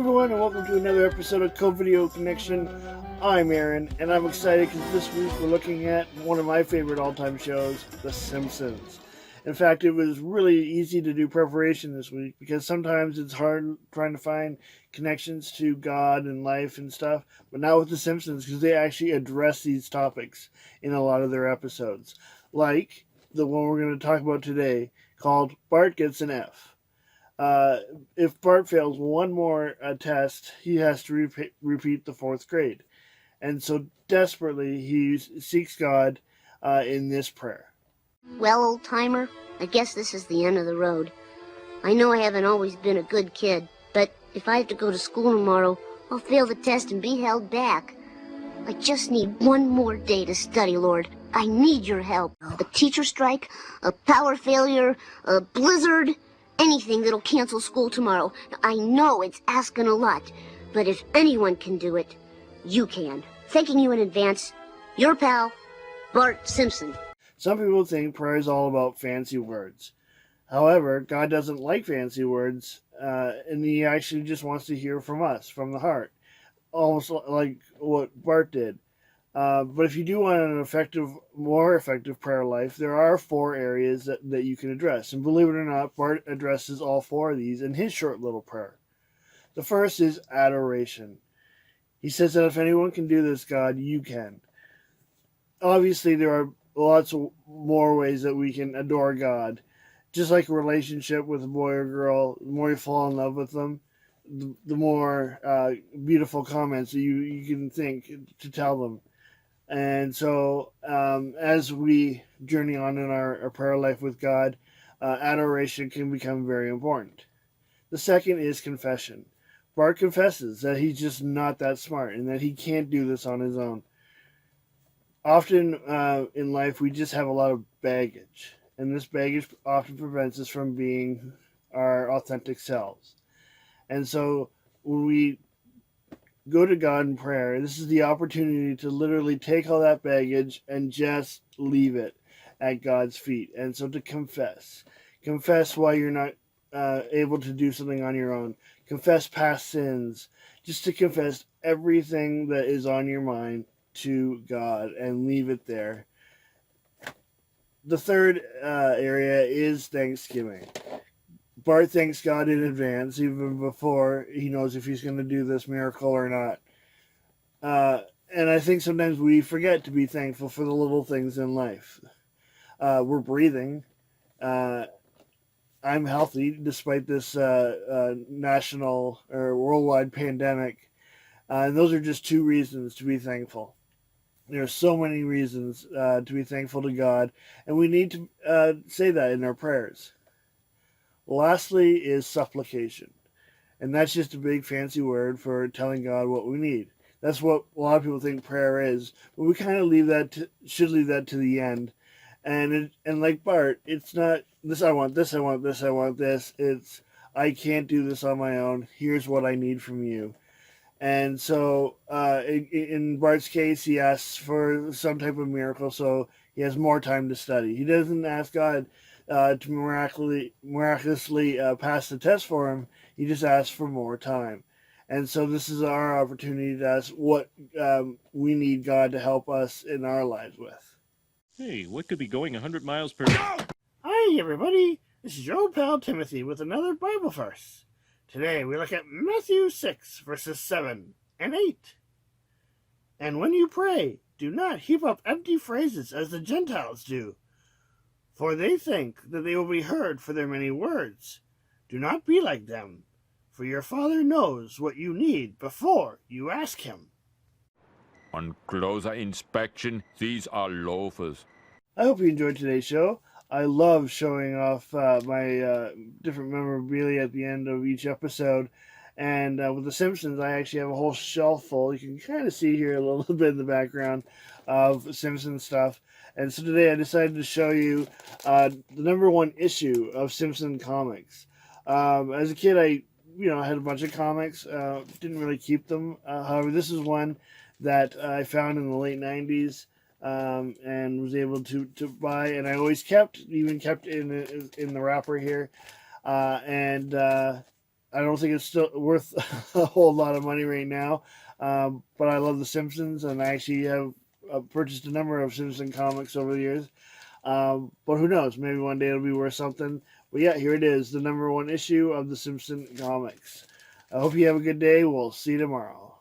everyone, and welcome to another episode of Covideo Connection. I'm Aaron, and I'm excited because this week we're looking at one of my favorite all-time shows, The Simpsons. In fact, it was really easy to do preparation this week because sometimes it's hard trying to find connections to God and life and stuff, but not with The Simpsons because they actually address these topics in a lot of their episodes. Like the one we're going to talk about today called Bart Gets an F. If Bart fails one more test, he has to repeat the fourth grade. And so desperately he seeks God in this prayer. Well, old timer, I guess this is the end of the road. I know I haven't always been a good kid, but if I have to go to school tomorrow, I'll fail the test and be held back. I just need one more day to study, Lord. I need your help. A teacher strike, a power failure, a blizzard, anything that'll cancel school tomorrow. I know it's asking a lot, but if anyone can do it, you can. Thanking you in advance, your pal, Bart Simpson. Some people think prayer is all about fancy words. However, God doesn't like fancy words, and he actually just wants to hear from us, from the heart, almost like what Bart did. But if you do want an more effective prayer life, there are 4 areas that you can address. And believe it or not, Bart addresses all 4 of these in his short little prayer. The first is adoration. He says that if anyone can do this, God, you can. Obviously, there are lots of more ways that we can adore God. Just like a relationship with a boy or girl, the more you fall in love with them, the more beautiful comments that you can think to tell them. And so as we journey on in our prayer life with God, adoration can become very important. The second is confession. Bart confesses that he's just not that smart and that he can't do this on his own. Often in life, we just have a lot of baggage, and this baggage often prevents us from being our authentic selves. And so when we go to God in prayer, this is the opportunity to literally take all that baggage and just leave it at God's feet. And so to confess why you're not able to do something on your own. Confess past sins. Just to confess everything that is on your mind to God and leave it there. The third area is thanksgiving. Bart thanks God in advance, even before he knows if he's going to do this miracle or not. And I think sometimes we forget to be thankful for the little things in life. We're breathing. I'm healthy despite this national or worldwide pandemic. And those are just 2 reasons to be thankful. There are so many reasons to be thankful to God, and we need to say that in our prayers. Lastly is supplication, and that's just a big fancy word for telling God what we need. That's what a lot of people think prayer is, but we kind of should leave that to the end. And like Bart, it's not this. I want this. I want this. I want this. It's I can't do this on my own. Here's what I need from you. And so, in Bart's case, he asks for some type of miracle, so he has more time to study. He doesn't ask God to miraculously pass the test for him. He just asks for more time. And so this is our opportunity to ask what we need God to help us in our lives with. Hey, what could be going 100 miles per hour? Hi, everybody. This is your old pal Timothy with another Bible verse. Today we look at Matthew 6, verses 7 and 8. And when you pray, do not heap up empty phrases as the Gentiles do, for they think that they will be heard for their many words. Do not be like them, for your Father knows what you need before you ask him. On closer inspection, these are loafers. I hope you enjoyed today's show. I love showing off my different memorabilia at the end of each episode. And with The Simpsons, I actually have a whole shelf full. You can kind of see here a little bit in the background of Simpsons stuff. And so today I decided to show you the #1 issue of Simpson comics. As a kid, I had a bunch of comics. Didn't really keep them. However, this is one that I found in the late 90s. And was able to buy, and I always kept in the wrapper here, and I don't think it's still worth a whole lot of money right now. But I love The Simpsons, and I actually have purchased a number of Simpson comics over the years. But who knows? Maybe one day it'll be worth something. But yeah, here it is, the number one issue of the Simpson comics. I hope you have a good day. We'll see you tomorrow.